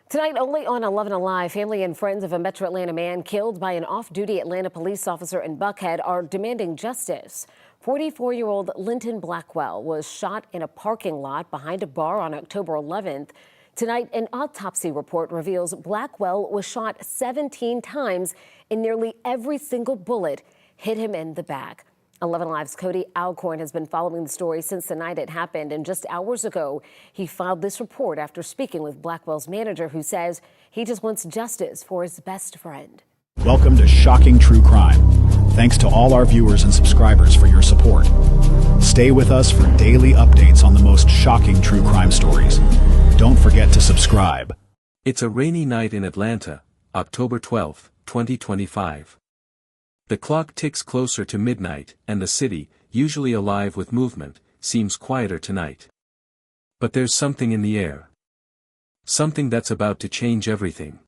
Tonight, only on 11 Alive, family and friends of a Metro Atlanta man killed by an off-duty Atlanta police officer in Buckhead are demanding justice. 44-year-old Linton Blackwell was shot in a parking lot behind a bar on October 11th. Tonight, an autopsy report reveals Blackwell was shot 17 times and nearly every single bullet hit him in the back. 11 Alive's Cody Alcorn has been following the story since the night it happened, and just hours ago, he filed this report after speaking with Blackwell's manager, who says he just wants justice for his best friend. Welcome to Shocking True Crime. Thanks to all our viewers and subscribers for your support. Stay with us for daily updates on the most shocking true crime stories. Don't forget to subscribe. It's a rainy night in Atlanta, October 12, 2025. The clock ticks closer to midnight, and the city, usually alive with movement, seems quieter tonight. But there's something in the air. Something that's about to change everything.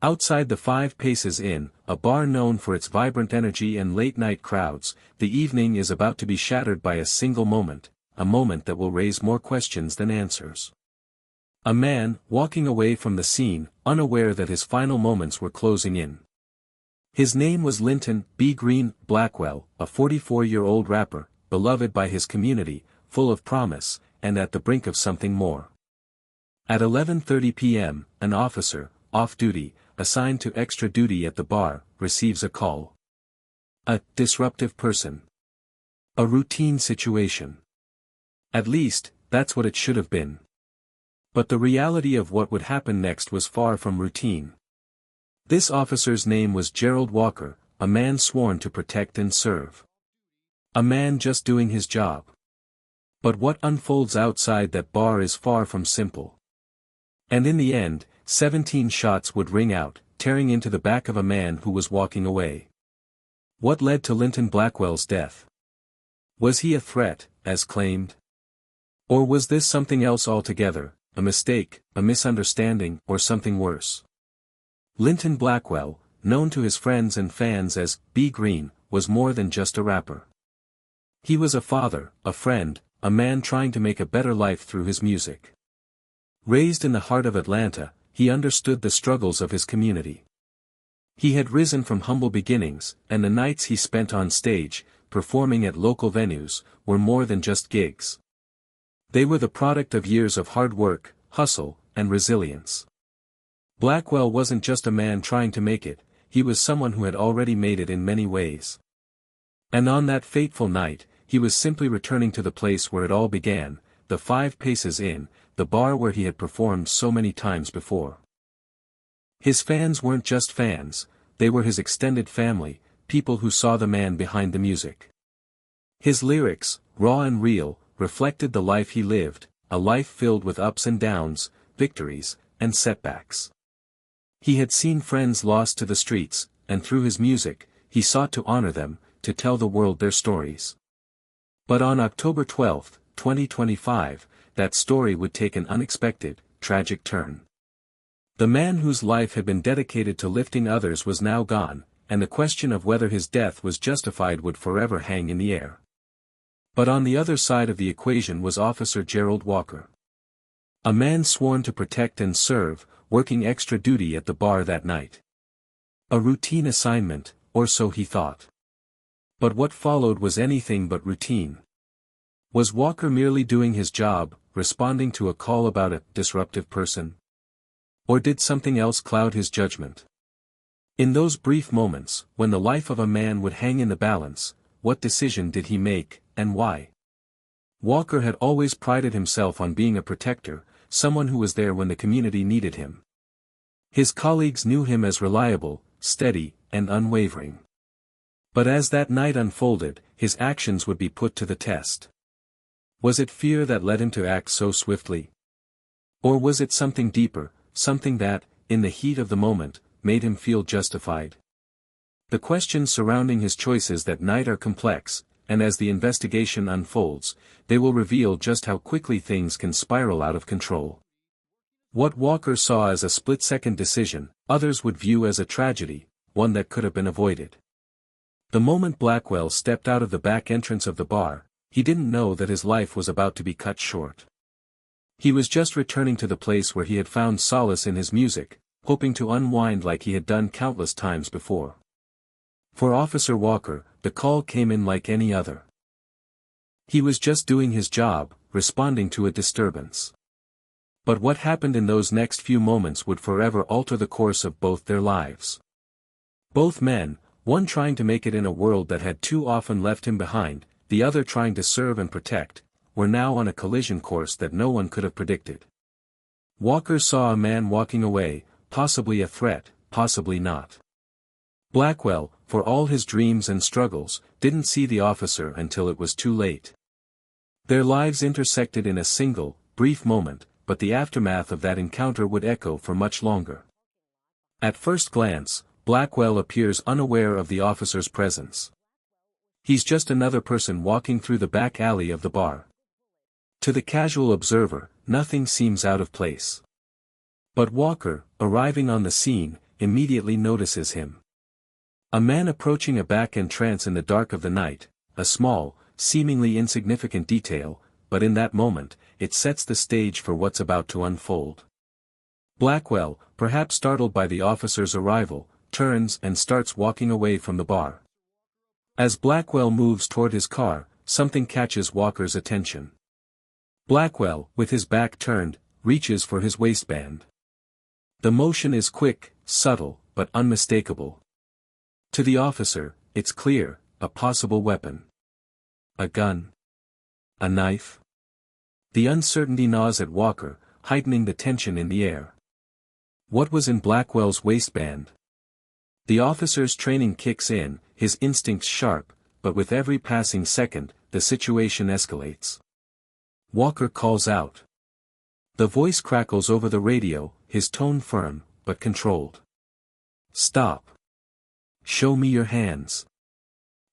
Outside the Five Paces Inn, a bar known for its vibrant energy and late-night crowds, the evening is about to be shattered by a single moment, a moment that will raise more questions than answers. A man, walking away from the scene, unaware that his final moments were closing in. His name was Linton B. Green Blackwell, a 44-year-old rapper, beloved by his community, full of promise, and at the brink of something more. At 11:30 p.m., an officer, off-duty, assigned to extra duty at the bar, receives a call. A disruptive person. A routine situation. At least, that's what it should have been. But the reality of what would happen next was far from routine. This officer's name was Gerald Walker, a man sworn to protect and serve. A man just doing his job. But what unfolds outside that bar is far from simple. And in the end, 17 shots would ring out, tearing into the back of a man who was walking away. What led to Linton Blackwell's death? Was he a threat, as claimed? Or was this something else altogether, a mistake, a misunderstanding, or something worse? Linton Blackwell, known to his friends and fans as B. Green, was more than just a rapper. He was a father, a friend, a man trying to make a better life through his music. Raised in the heart of Atlanta, he understood the struggles of his community. He had risen from humble beginnings, and the nights he spent on stage, performing at local venues, were more than just gigs. They were the product of years of hard work, hustle, and resilience. Blackwell wasn't just a man trying to make it, he was someone who had already made it in many ways. And on that fateful night, he was simply returning to the place where it all began, the Five Paces Inn, the bar where he had performed so many times before. His fans weren't just fans, they were his extended family, people who saw the man behind the music. His lyrics, raw and real, reflected the life he lived, a life filled with ups and downs, victories, and setbacks. He had seen friends lost to the streets, and through his music, he sought to honor them, to tell the world their stories. But on October 12, 2025, that story would take an unexpected, tragic turn. The man whose life had been dedicated to lifting others was now gone, and the question of whether his death was justified would forever hang in the air. But on the other side of the equation was Officer Gerald Walker. A man sworn to protect and serve, working extra duty at the bar that night. A routine assignment, or so he thought. But what followed was anything but routine. Was Walker merely doing his job, responding to a call about a disruptive person? Or did something else cloud his judgment? In those brief moments, when the life of a man would hang in the balance, what decision did he make, and why? Walker had always prided himself on being a protector, someone who was there when the community needed him. His colleagues knew him as reliable, steady, and unwavering. But as that night unfolded, his actions would be put to the test. Was it fear that led him to act so swiftly? Or was it something deeper, something that, in the heat of the moment, made him feel justified? The questions surrounding his choices that night are complex, and as the investigation unfolds, they will reveal just how quickly things can spiral out of control. What Walker saw as a split-second decision, others would view as a tragedy, one that could have been avoided. The moment Blackwell stepped out of the back entrance of the bar, he didn't know that his life was about to be cut short. He was just returning to the place where he had found solace in his music, hoping to unwind like he had done countless times before. For Officer Walker, the call came in like any other. He was just doing his job, responding to a disturbance. But what happened in those next few moments would forever alter the course of both their lives. Both men, one trying to make it in a world that had too often left him behind, the other trying to serve and protect, were now on a collision course that no one could have predicted. Walker saw a man walking away, possibly a threat, possibly not. Blackwell, for all his dreams and struggles, didn't see the officer until it was too late. Their lives intersected in a single, brief moment, but the aftermath of that encounter would echo for much longer. At first glance, Blackwell appears unaware of the officer's presence. He's just another person walking through the back alley of the bar. To the casual observer, nothing seems out of place. But Walker, arriving on the scene, immediately notices him. A man approaching a back entrance in the dark of the night, a small, seemingly insignificant detail, but in that moment, it sets the stage for what's about to unfold. Blackwell, perhaps startled by the officer's arrival, turns and starts walking away from the bar. As Blackwell moves toward his car, something catches Walker's attention. Blackwell, with his back turned, reaches for his waistband. The motion is quick, subtle, but unmistakable. To the officer, it's clear, a possible weapon. A gun. A knife. The uncertainty gnaws at Walker, heightening the tension in the air. What was in Blackwell's waistband? The officer's training kicks in, his instincts sharp, but with every passing second, the situation escalates. Walker calls out. The voice crackles over the radio, his tone firm, but controlled. Stop. Show me your hands.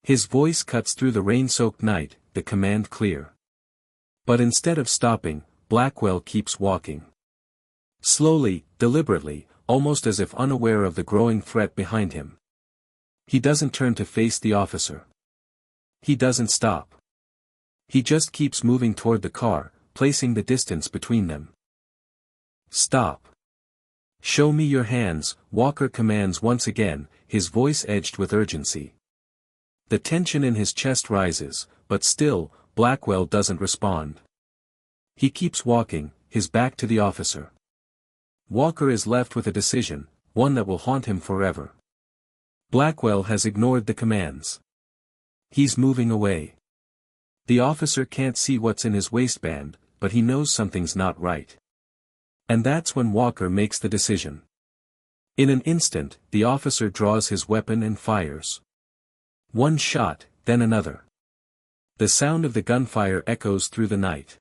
His voice cuts through the rain-soaked night, the command clear. But instead of stopping, Blackwell keeps walking. Slowly, deliberately, almost as if unaware of the growing threat behind him. He doesn't turn to face the officer. He doesn't stop. He just keeps moving toward the car, placing the distance between them. Stop. Show me your hands, Walker commands once again, his voice edged with urgency. The tension in his chest rises, but still, Blackwell doesn't respond. He keeps walking, his back to the officer. Walker is left with a decision, one that will haunt him forever. Blackwell has ignored the commands. He's moving away. The officer can't see what's in his waistband, but he knows something's not right. And that's when Walker makes the decision. In an instant, the officer draws his weapon and fires. One shot, then another. The sound of the gunfire echoes through the night.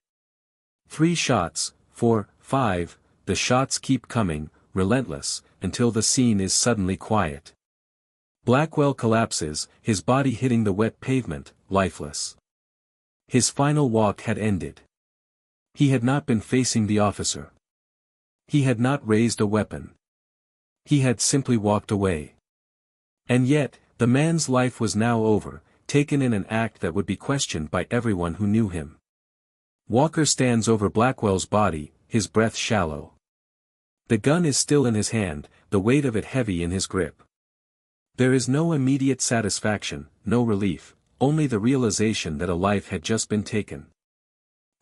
3 shots, 4, 5, the shots keep coming, relentless, until the scene is suddenly quiet. Blackwell collapses, his body hitting the wet pavement, lifeless. His final walk had ended. He had not been facing the officer. He had not raised a weapon. He had simply walked away. And yet, the man's life was now over, taken in an act that would be questioned by everyone who knew him. Walker stands over Blackwell's body, his breath shallow. The gun is still in his hand, the weight of it heavy in his grip. There is no immediate satisfaction, no relief, only the realization that a life had just been taken.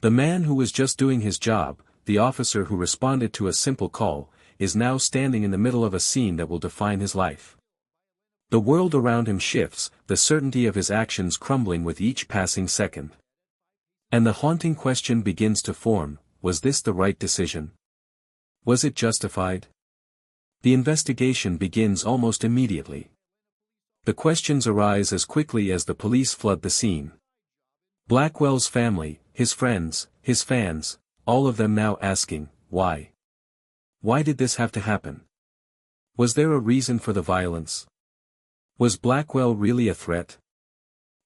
The man who was just doing his job, the officer who responded to a simple call, is now standing in the middle of a scene that will define his life. The world around him shifts, the certainty of his actions crumbling with each passing second. And the haunting question begins to form, was this the right decision? Was it justified? The investigation begins almost immediately. The questions arise as quickly as the police flood the scene. Blackwell's family, his friends, his fans, all of them now asking, why? Why did this have to happen? Was there a reason for the violence? Was Blackwell really a threat?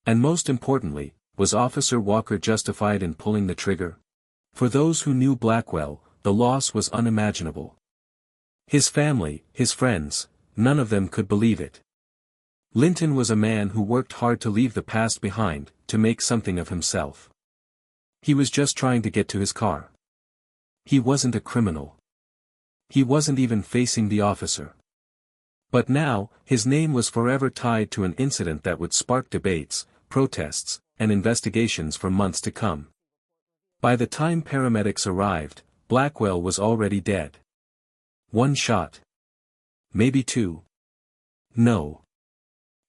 And most importantly, was Officer Walker justified in pulling the trigger? For those who knew Blackwell, the loss was unimaginable. His family, his friends, none of them could believe it. Linton was a man who worked hard to leave the past behind, to make something of himself. He was just trying to get to his car. He wasn't a criminal. He wasn't even facing the officer. But now, his name was forever tied to an incident that would spark debates, protests, and investigations for months to come. By the time paramedics arrived, Blackwell was already dead. One shot. Maybe two. No.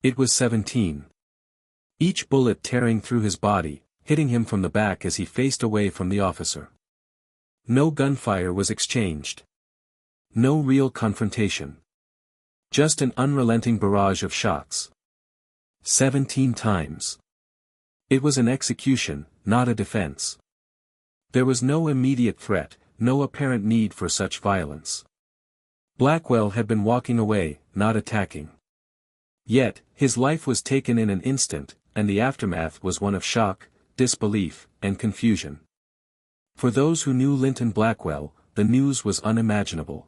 It was 17. Each bullet tearing through his body, hitting him from the back as he faced away from the officer. No gunfire was exchanged. No real confrontation. Just an unrelenting barrage of shots. 17 times. It was an execution, not a defense. There was no immediate threat, no apparent need for such violence. Blackwell had been walking away, not attacking. Yet, his life was taken in an instant, and the aftermath was one of shock, disbelief, and confusion. For those who knew Linton Blackwell, the news was unimaginable.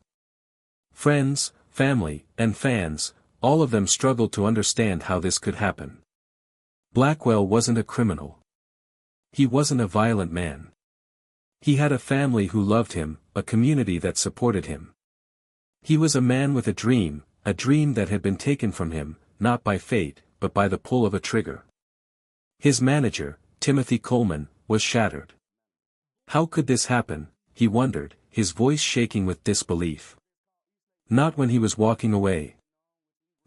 Friends, family, and fans, all of them struggled to understand how this could happen. Blackwell wasn't a criminal. He wasn't a violent man. He had a family who loved him, a community that supported him. He was a man with a dream that had been taken from him, not by fate, but by the pull of a trigger. His manager, Timothy Coleman, was shattered. How could this happen, he wondered, his voice shaking with disbelief. Not when he was walking away.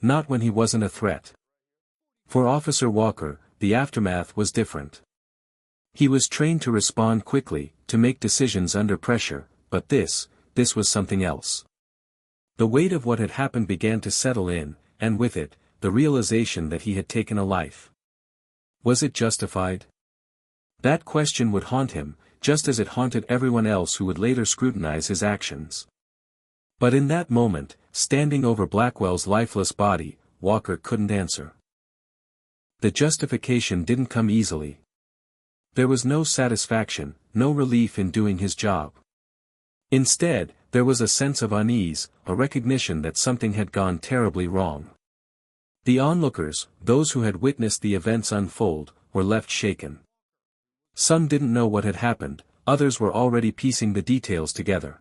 Not when he wasn't a threat. For Officer Walker, the aftermath was different. He was trained to respond quickly, to make decisions under pressure, but this was something else. The weight of what had happened began to settle in, and with it, the realization that he had taken a life. Was it justified? That question would haunt him, just as it haunted everyone else who would later scrutinize his actions. But in that moment, standing over Blackwell's lifeless body, Walker couldn't answer. The justification didn't come easily. There was no satisfaction, no relief in doing his job. Instead, there was a sense of unease, a recognition that something had gone terribly wrong. The onlookers, those who had witnessed the events unfold, were left shaken. Some didn't know what had happened, others were already piecing the details together.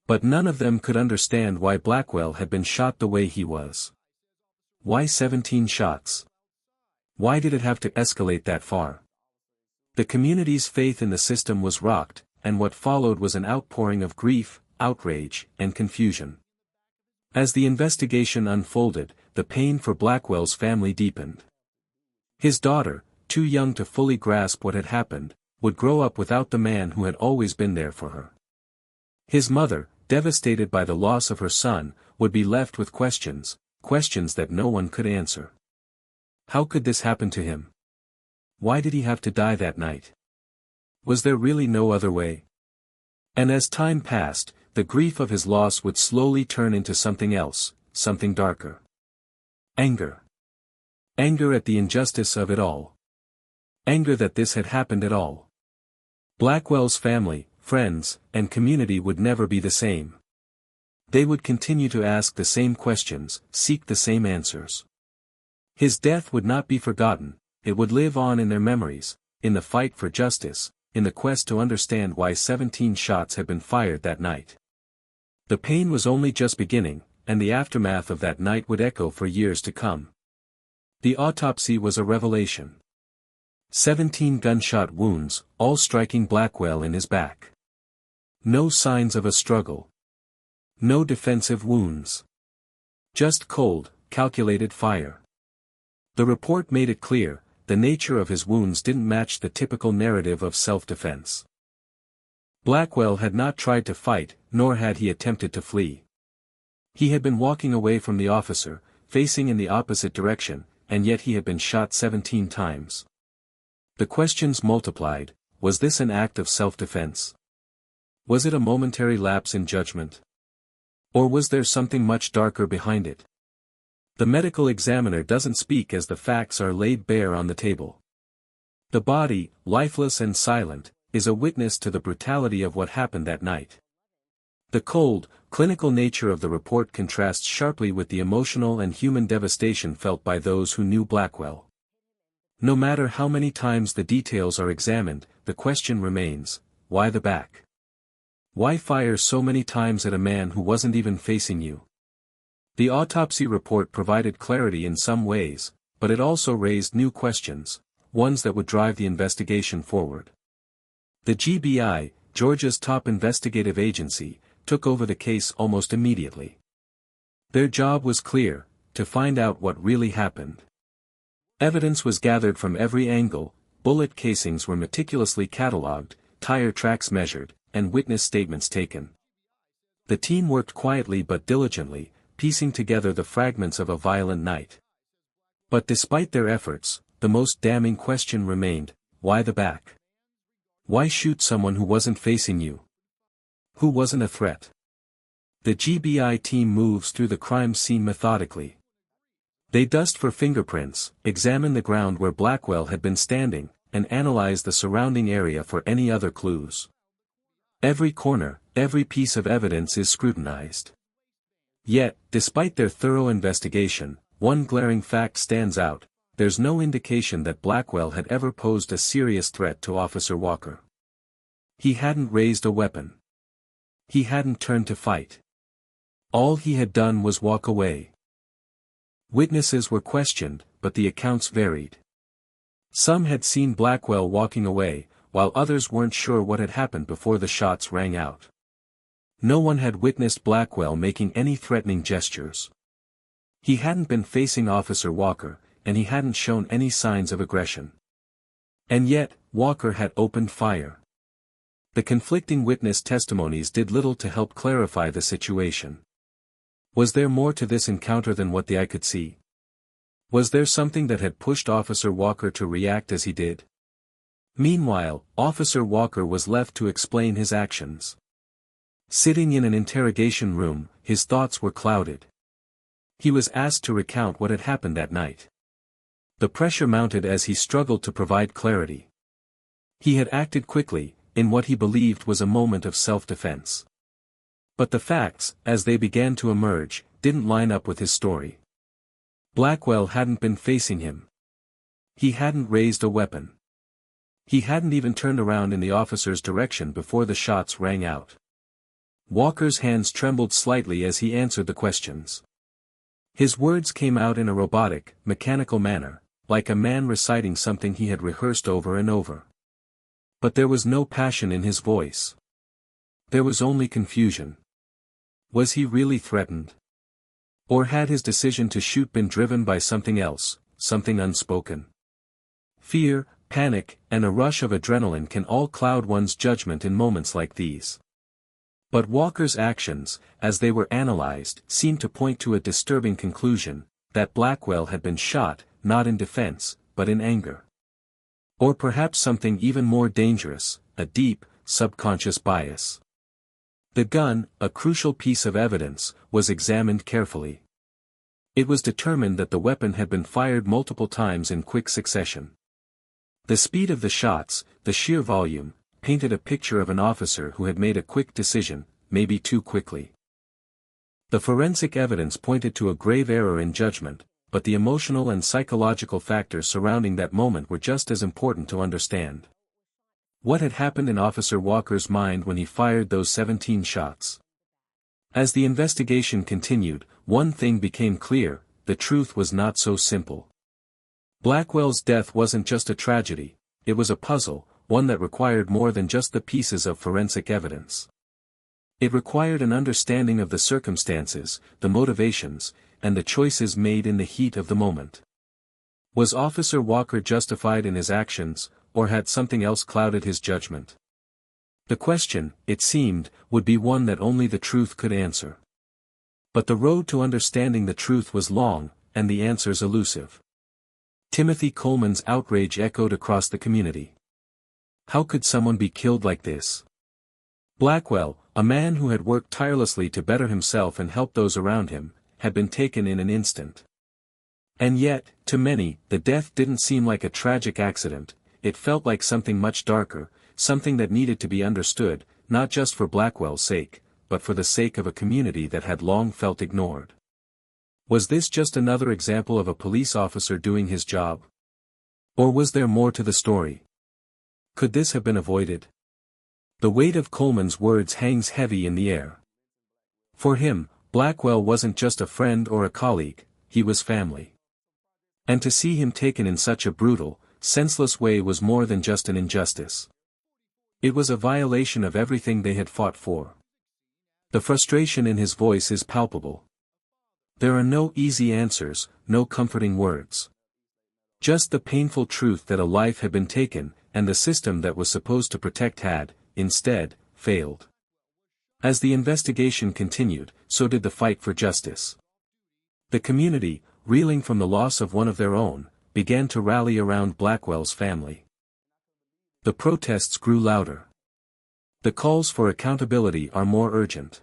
But none of them could understand why Blackwell had been shot the way he was. Why 17 shots? Why did it have to escalate that far? The community's faith in the system was rocked, and what followed was an outpouring of grief, outrage, and confusion. As the investigation unfolded, the pain for Blackwell's family deepened. His daughter, too young to fully grasp what had happened, would grow up without the man who had always been there for her. His mother, devastated by the loss of her son, would be left with questions that no one could answer. How could this happen to him? Why did he have to die that night? Was there really no other way? And as time passed, the grief of his loss would slowly turn into something else, something darker. Anger. Anger at the injustice of it all. Anger that this had happened at all. Blackwell's family, friends, and community would never be the same. They would continue to ask the same questions, seek the same answers. His death would not be forgotten, it would live on in their memories, in the fight for justice, in the quest to understand why 17 shots had been fired that night. The pain was only just beginning, and the aftermath of that night would echo for years to come. The autopsy was a revelation. 17 gunshot wounds, all striking Blackwell in his back. No signs of a struggle. No defensive wounds. Just cold, calculated fire. The report made it clear, the nature of his wounds didn't match the typical narrative of self-defense. Blackwell had not tried to fight, nor had he attempted to flee. He had been walking away from the officer, facing in the opposite direction, and yet he had been shot 17 times. The questions multiplied. Was this an act of self-defense? Was it a momentary lapse in judgment? Or was there something much darker behind it? The medical examiner doesn't speak as the facts are laid bare on the table. The body, lifeless and silent, is a witness to the brutality of what happened that night. The cold, clinical nature of the report contrasts sharply with the emotional and human devastation felt by those who knew Blackwell. No matter how many times the details are examined, the question remains, why the back? Why fire so many times at a man who wasn't even facing you? The autopsy report provided clarity in some ways, but it also raised new questions, ones that would drive the investigation forward. The GBI, Georgia's top investigative agency, took over the case almost immediately. Their job was clear: to find out what really happened. Evidence was gathered from every angle, bullet casings were meticulously catalogued, tire tracks measured, and witness statements taken. The team worked quietly but diligently, piecing together the fragments of a violent night. But despite their efforts, the most damning question remained: why the back? Why shoot someone who wasn't facing you? Who wasn't a threat? The GBI team moves through the crime scene methodically. They dust for fingerprints, examine the ground where Blackwell had been standing, and analyze the surrounding area for any other clues. Every corner, every piece of evidence is scrutinized. Yet, despite their thorough investigation, one glaring fact stands out: there's no indication that Blackwell had ever posed a serious threat to Officer Walker. He hadn't raised a weapon. He hadn't turned to fight. All he had done was walk away. Witnesses were questioned, but the accounts varied. Some had seen Blackwell walking away, while others weren't sure what had happened before the shots rang out. No one had witnessed Blackwell making any threatening gestures. He hadn't been facing Officer Walker, and he hadn't shown any signs of aggression. And yet, Walker had opened fire. The conflicting witness testimonies did little to help clarify the situation. Was there more to this encounter than what the eye could see? Was there something that had pushed Officer Walker to react as he did? Meanwhile, Officer Walker was left to explain his actions. Sitting in an interrogation room, his thoughts were clouded. He was asked to recount what had happened that night. The pressure mounted as he struggled to provide clarity. He had acted quickly, in what he believed was a moment of self-defense. But the facts, as they began to emerge, didn't line up with his story. Blackwell hadn't been facing him. He hadn't raised a weapon. He hadn't even turned around in the officer's direction before the shots rang out. Walker's hands trembled slightly as he answered the questions. His words came out in a robotic, mechanical manner, like a man reciting something he had rehearsed over and over. But there was no passion in his voice. There was only confusion. Was he really threatened? Or had his decision to shoot been driven by something else, something unspoken? Fear, panic, and a rush of adrenaline can all cloud one's judgment in moments like these. But Walker's actions, as they were analyzed, seemed to point to a disturbing conclusion: that Blackwell had been shot, not in defense, but in anger. Or perhaps something even more dangerous: a deep, subconscious bias. The gun, a crucial piece of evidence, was examined carefully. It was determined that the weapon had been fired multiple times in quick succession. The speed of the shots, the sheer volume, painted a picture of an officer who had made a quick decision, maybe too quickly. The forensic evidence pointed to a grave error in judgment, but the emotional and psychological factors surrounding that moment were just as important to understand. What had happened in Officer Walker's mind when he fired those 17 shots? As the investigation continued, one thing became clear: the truth was not so simple. Blackwell's death wasn't just a tragedy, it was a puzzle, one that required more than just the pieces of forensic evidence. It required an understanding of the circumstances, the motivations, and the choices made in the heat of the moment. Was Officer Walker justified in his actions, or had something else clouded his judgment? The question, it seemed, would be one that only the truth could answer. But the road to understanding the truth was long, and the answers elusive. Timothy Coleman's outrage echoed across the community. How could someone be killed like this? Blackwell, a man who had worked tirelessly to better himself and help those around him, had been taken in an instant. And yet, to many, the death didn't seem like a tragic accident. It felt like something much darker, something that needed to be understood, not just for Blackwell's sake, but for the sake of a community that had long felt ignored. Was this just another example of a police officer doing his job? Or was there more to the story? Could this have been avoided? The weight of Coleman's words hangs heavy in the air. For him, Blackwell wasn't just a friend or a colleague, he was family. And to see him taken in such a brutal, senseless way was more than just an injustice. It was a violation of everything they had fought for. The frustration in his voice is palpable. There are no easy answers, no comforting words. Just the painful truth that a life had been taken, and the system that was supposed to protect had, instead, failed. As the investigation continued, so did the fight for justice. The community, reeling from the loss of one of their own, began to rally around Blackwell's family. The protests grew louder. The calls for accountability are more urgent.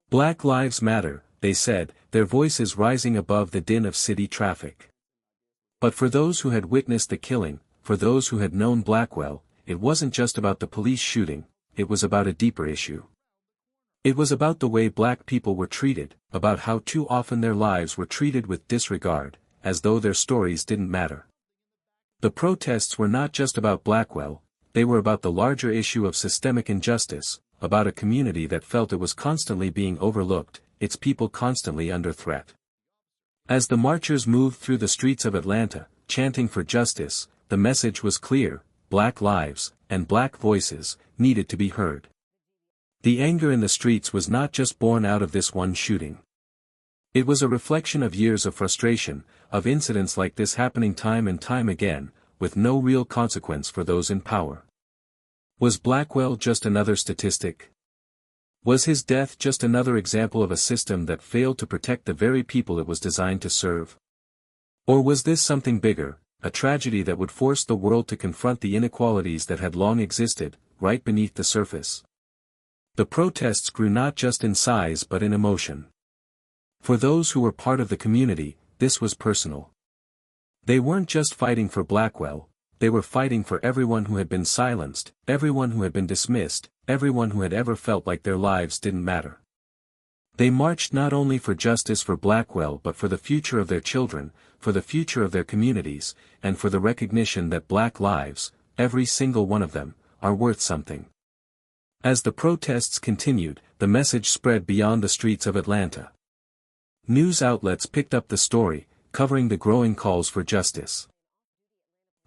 Black Lives Matter, they said, their voices rising above the din of city traffic. But for those who had witnessed the killing, for those who had known Blackwell, it wasn't just about the police shooting, it was about a deeper issue. It was about the way black people were treated, about how too often their lives were treated with disregard, as though their stories didn't matter. The protests were not just about Blackwell, they were about the larger issue of systemic injustice, about a community that felt it was constantly being overlooked, its people constantly under threat. As the marchers moved through the streets of Atlanta, chanting for justice, the message was clear: black lives, and black voices, needed to be heard. The anger in the streets was not just born out of this one shooting. It was a reflection of years of frustration, of incidents like this happening time and time again, with no real consequence for those in power. Was Blackwell just another statistic? Was his death just another example of a system that failed to protect the very people it was designed to serve? Or was this something bigger, a tragedy that would force the world to confront the inequalities that had long existed, right beneath the surface? The protests grew not just in size but in emotion. For those who were part of the community, this was personal. They weren't just fighting for Blackwell, they were fighting for everyone who had been silenced, everyone who had been dismissed, everyone who had ever felt like their lives didn't matter. They marched not only for justice for Blackwell but for the future of their children, for the future of their communities, and for the recognition that black lives, every single one of them, are worth something. As the protests continued, the message spread beyond the streets of Atlanta. News outlets picked up the story, covering the growing calls for justice.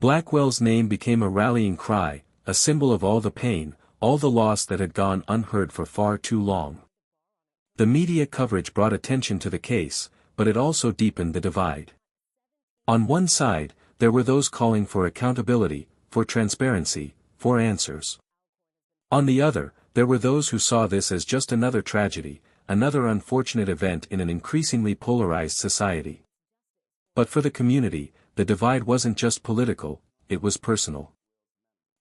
Blackwell's name became a rallying cry, a symbol of all the pain, all the loss that had gone unheard for far too long. The media coverage brought attention to the case, but it also deepened the divide. On one side, there were those calling for accountability, for transparency, for answers. On the other, there were those who saw this as just another tragedy, another unfortunate event in an increasingly polarized society. But for the community, the divide wasn't just political, it was personal.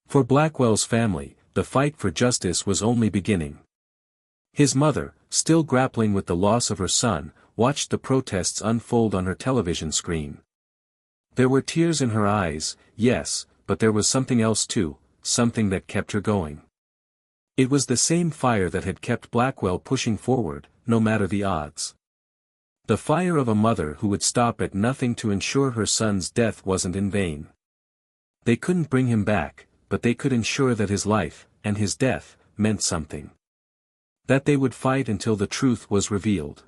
For Blackwell's family, the fight for justice was only beginning. His mother, still grappling with the loss of her son, watched the protests unfold on her television screen. There were tears in her eyes, yes, but there was something else too, something that kept her going. It was the same fire that had kept Blackwell pushing forward, no matter the odds. The fire of a mother who would stop at nothing to ensure her son's death wasn't in vain. They couldn't bring him back, but they could ensure that his life, and his death, meant something. That they would fight until the truth was revealed.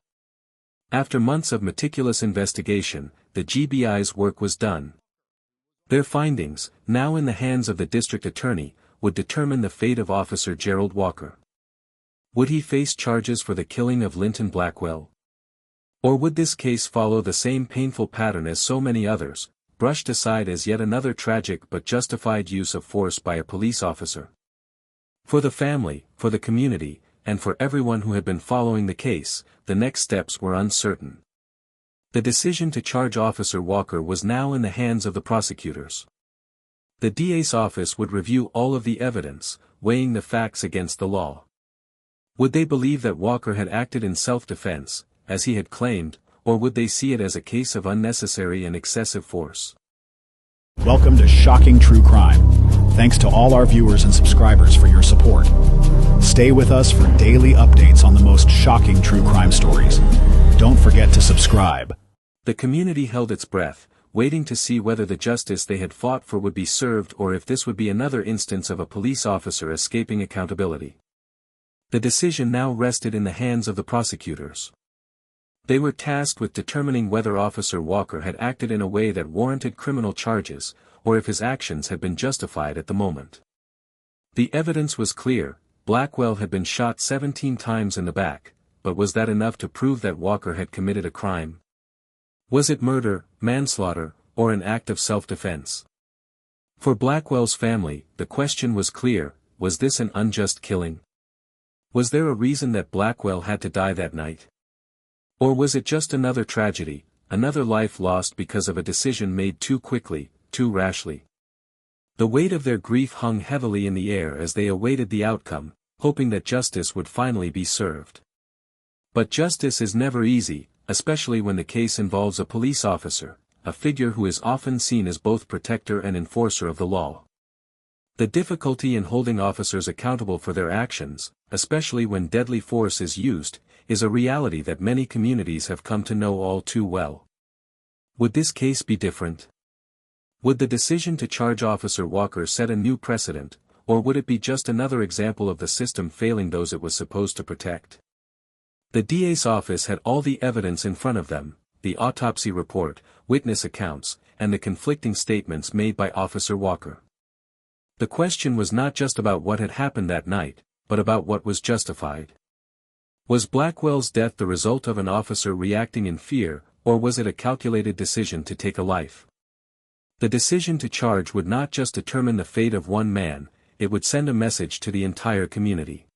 After months of meticulous investigation, the GBI's work was done. Their findings, now in the hands of the district attorney, would determine the fate of Officer Gerald Walker. Would he face charges for the killing of Linton Blackwell? Or would this case follow the same painful pattern as so many others, brushed aside as yet another tragic but justified use of force by a police officer? For the family, for the community, and for everyone who had been following the case, the next steps were uncertain. The decision to charge Officer Walker was now in the hands of the prosecutors. The DA's office would review all of the evidence, weighing the facts against the law. Would they believe that Walker had acted in self-defense, as he had claimed, or would they see it as a case of unnecessary and excessive force? Welcome to Shocking True Crime. Thanks to all our viewers and subscribers for your support. Stay with us for daily updates on the most shocking true crime stories. Don't forget to subscribe. The community held its breath, waiting to see whether the justice they had fought for would be served or if this would be another instance of a police officer escaping accountability. The decision now rested in the hands of the prosecutors. They were tasked with determining whether Officer Walker had acted in a way that warranted criminal charges, or if his actions had been justified at the moment. The evidence was clear: Blackwell had been shot 17 times in the back, but was that enough to prove that Walker had committed a crime? Was it murder, manslaughter, or an act of self-defense? For Blackwell's family, the question was clear: was this an unjust killing? Was there a reason that Blackwell had to die that night? Or was it just another tragedy, another life lost because of a decision made too quickly, too rashly? The weight of their grief hung heavily in the air as they awaited the outcome, hoping that justice would finally be served. But justice is never easy, especially when the case involves a police officer, a figure who is often seen as both protector and enforcer of the law. The difficulty in holding officers accountable for their actions, especially when deadly force is used, is a reality that many communities have come to know all too well. Would this case be different? Would the decision to charge Officer Walker set a new precedent, or would it be just another example of the system failing those it was supposed to protect? The DA's office had all the evidence in front of them: the autopsy report, witness accounts, and the conflicting statements made by Officer Walker. The question was not just about what had happened that night, but about what was justified. Was Blackwell's death the result of an officer reacting in fear, or was it a calculated decision to take a life? The decision to charge would not just determine the fate of one man, it would send a message to the entire community.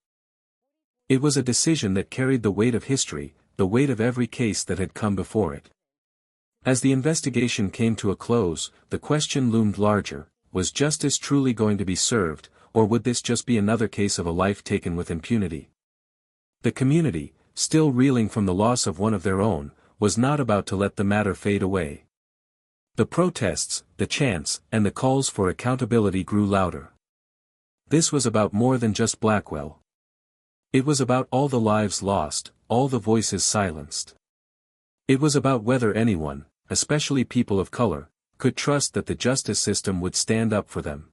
It was a decision that carried the weight of history, the weight of every case that had come before it. As the investigation came to a close, the question loomed larger: was justice truly going to be served, or would this just be another case of a life taken with impunity? The community, still reeling from the loss of one of their own, was not about to let the matter fade away. The protests, the chants, and the calls for accountability grew louder. This was about more than just Blackwell. It was about all the lives lost, all the voices silenced. It was about whether anyone, especially people of color, could trust that the justice system would stand up for them.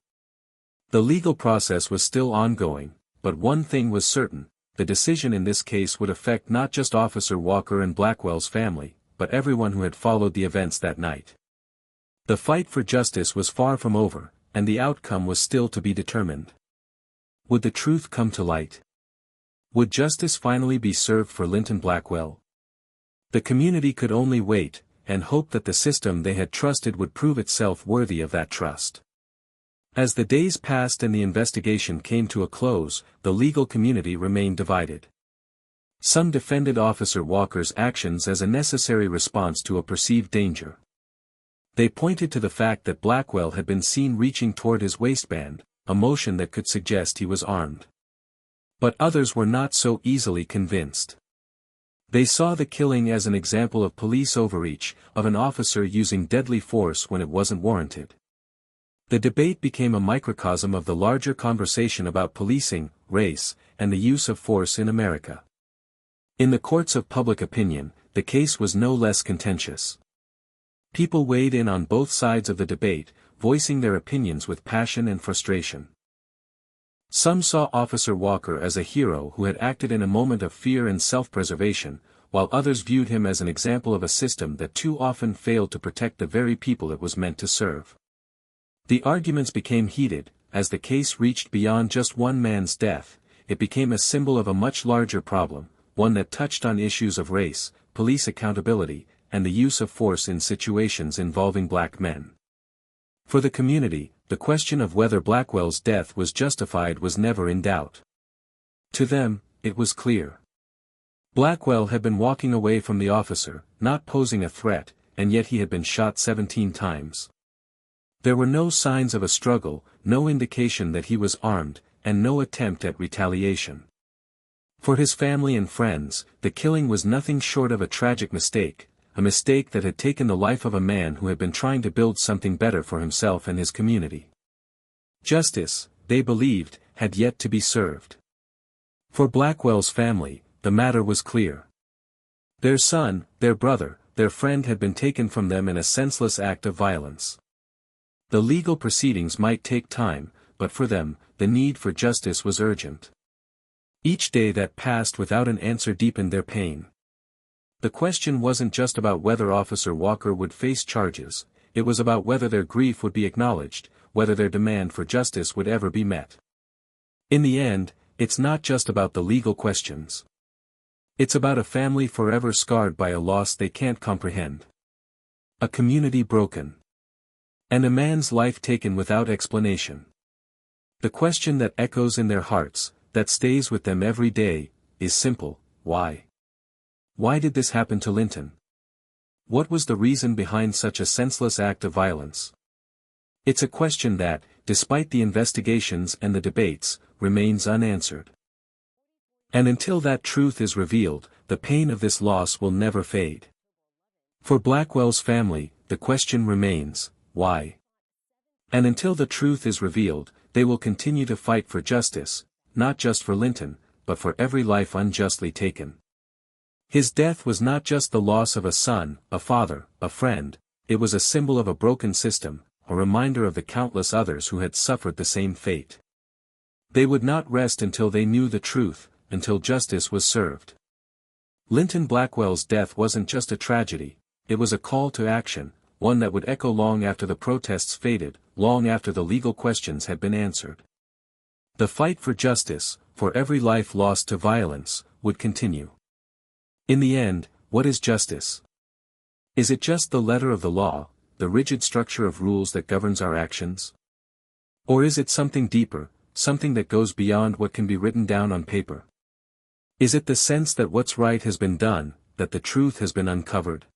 The legal process was still ongoing, but one thing was certain: the decision in this case would affect not just Officer Walker and Blackwell's family, but everyone who had followed the events that night. The fight for justice was far from over, and the outcome was still to be determined. Would the truth come to light? Would justice finally be served for Linton Blackwell? The community could only wait, and hope that the system they had trusted would prove itself worthy of that trust. As the days passed and the investigation came to a close, the legal community remained divided. Some defended Officer Walker's actions as a necessary response to a perceived danger. They pointed to the fact that Blackwell had been seen reaching toward his waistband, a motion that could suggest he was armed. But others were not so easily convinced. They saw the killing as an example of police overreach, of an officer using deadly force when it wasn't warranted. The debate became a microcosm of the larger conversation about policing, race, and the use of force in America. In the courts of public opinion, the case was no less contentious. People weighed in on both sides of the debate, voicing their opinions with passion and frustration. Some saw Officer Walker as a hero who had acted in a moment of fear and self-preservation, while others viewed him as an example of a system that too often failed to protect the very people it was meant to serve. The arguments became heated. As the case reached beyond just one man's death, it became a symbol of a much larger problem, one that touched on issues of race, police accountability, and the use of force in situations involving black men. For the community, the question of whether Blackwell's death was justified was never in doubt. To them, it was clear. Blackwell had been walking away from the officer, not posing a threat, and yet he had been shot 17 times. There were no signs of a struggle, no indication that he was armed, and no attempt at retaliation. For his family and friends, the killing was nothing short of a tragic mistake, a mistake that had taken the life of a man who had been trying to build something better for himself and his community. Justice, they believed, had yet to be served. For Blackwell's family, the matter was clear. Their son, their brother, their friend had been taken from them in a senseless act of violence. The legal proceedings might take time, but for them, the need for justice was urgent. Each day that passed without an answer deepened their pain. The question wasn't just about whether Officer Walker would face charges, it was about whether their grief would be acknowledged, whether their demand for justice would ever be met. In the end, it's not just about the legal questions. It's about a family forever scarred by a loss they can't comprehend. A community broken. And a man's life taken without explanation. The question that echoes in their hearts, that stays with them every day, is simple: why? Why did this happen to Linton? What was the reason behind such a senseless act of violence? It's a question that, despite the investigations and the debates, remains unanswered. And until that truth is revealed, the pain of this loss will never fade. For Blackwell's family, the question remains: why? And until the truth is revealed, they will continue to fight for justice, not just for Linton, but for every life unjustly taken. His death was not just the loss of a son, a father, a friend, it was a symbol of a broken system, a reminder of the countless others who had suffered the same fate. They would not rest until they knew the truth, until justice was served. Linton Blackwell's death wasn't just a tragedy, it was a call to action, one that would echo long after the protests faded, long after the legal questions had been answered. The fight for justice, for every life lost to violence, would continue. In the end, what is justice? Is it just the letter of the law, the rigid structure of rules that governs our actions? Or is it something deeper, something that goes beyond what can be written down on paper? Is it the sense that what's right has been done, that the truth has been uncovered?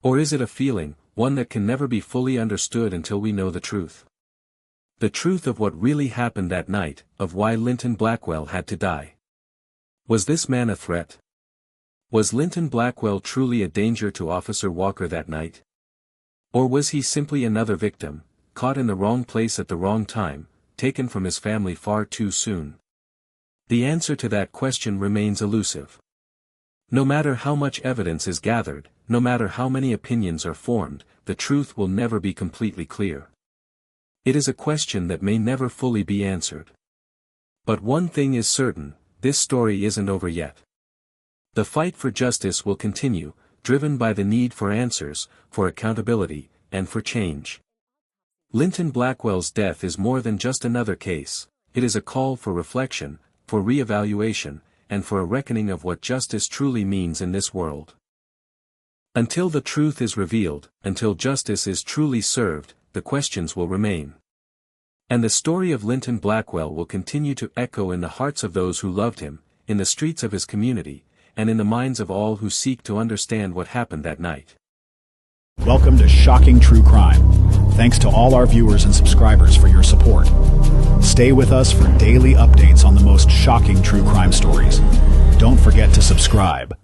Or is it a feeling, one that can never be fully understood until we know the truth? The truth of what really happened that night, of why Linton Blackwell had to die. Was this man a threat? Was Linton Blackwell truly a danger to Officer Walker that night? Or was he simply another victim, caught in the wrong place at the wrong time, taken from his family far too soon? The answer to that question remains elusive. No matter how much evidence is gathered, no matter how many opinions are formed, the truth will never be completely clear. It is a question that may never fully be answered. But one thing is certain, this story isn't over yet. The fight for justice will continue, driven by the need for answers, for accountability, and for change. Linton Blackwell's death is more than just another case, it is a call for reflection, for re-evaluation, and for a reckoning of what justice truly means in this world. Until the truth is revealed, until justice is truly served, the questions will remain. And the story of Linton Blackwell will continue to echo in the hearts of those who loved him, in the streets of his community, and in the minds of all who seek to understand what happened that night. Welcome to Shocking True Crime. Thanks to all our viewers and subscribers for your support. Stay with us for daily updates on the most shocking true crime stories. Don't forget to subscribe.